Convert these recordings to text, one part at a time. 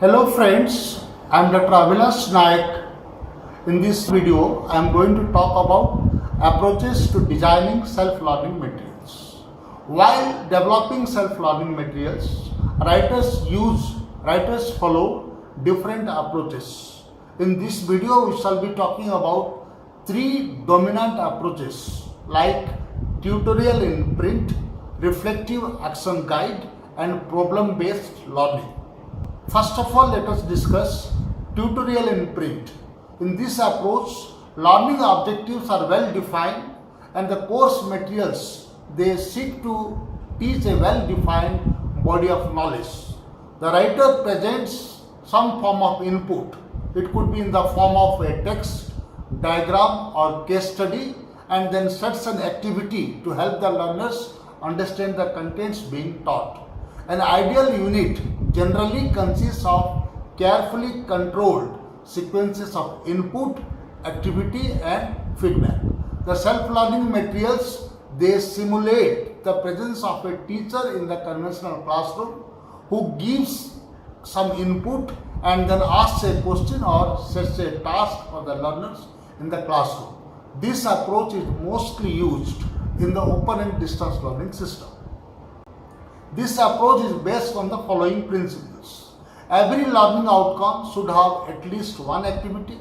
Hello friends, I am Dr. Avilash Naik. In this video, I am going to talk about approaches to designing self-learning materials. While developing self-learning materials, writers follow different approaches. In this video, we shall be talking about three dominant approaches like tutorial in print, reflective action guide, and problem-based learning. First of all, let us discuss tutorial in print. In this approach, learning objectives are well defined and the course materials they seek to teach a well defined body of knowledge. The writer presents some form of input. It could be in the form of a text, diagram or case study, and then sets an activity to help the learners understand the contents being taught. An ideal unit generally consists of carefully controlled sequences of input, activity and feedback. The self-learning materials, they simulate the presence of a teacher in the conventional classroom who gives some input and then asks a question or sets a task for the learners in the classroom. This approach is mostly used in the open and distance learning system. This approach is based on the following principles. Every learning outcome should have at least one activity.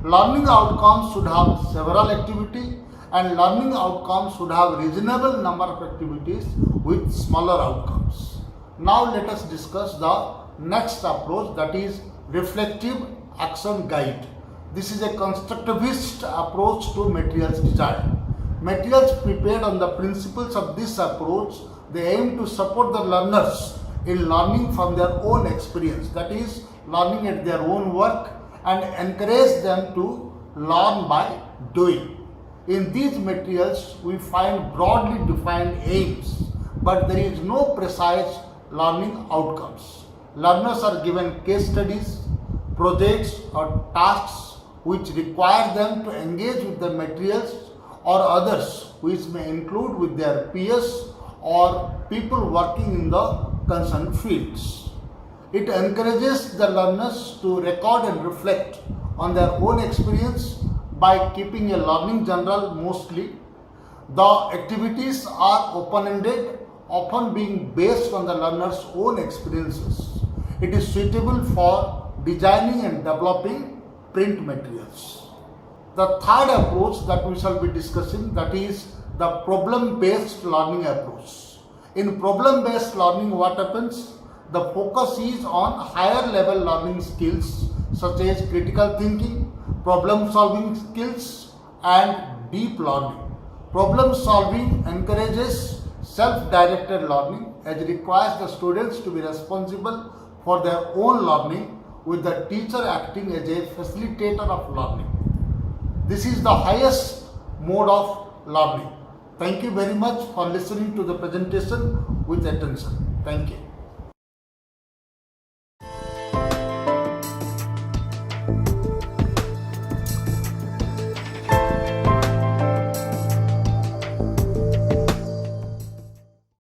Learning outcomes should have several activities, and learning outcomes should have reasonable number of activities with smaller outcomes. Now let us discuss the next approach, that is reflective action guide. This is a constructivist approach to materials design. Materials prepared on the principles of this approach, they aim to support the learners in learning from their own experience, that is learning at their own work, and encourage them to learn by doing. In these materials, we find broadly defined aims, but there is no precise learning outcomes. Learners are given case studies, projects or tasks which require them to engage with the materials or others, which may include with their peers or people working in the concerned fields. It encourages the learners to record and reflect on their own experience by keeping a learning journal mostly. The activities are open-ended, often being based on the learner's own experiences. It is suitable for designing and developing print materials. The third approach that we shall be discussing, that is the problem-based learning approach. In problem-based learning, what happens? The focus is on higher level learning skills such as critical thinking, problem-solving skills and deep learning. Problem-solving encourages self-directed learning as it requires the students to be responsible for their own learning, with the teacher acting as a facilitator of learning. This is the highest mode of learning. Thank you very much for listening to the presentation with attention. Thank you.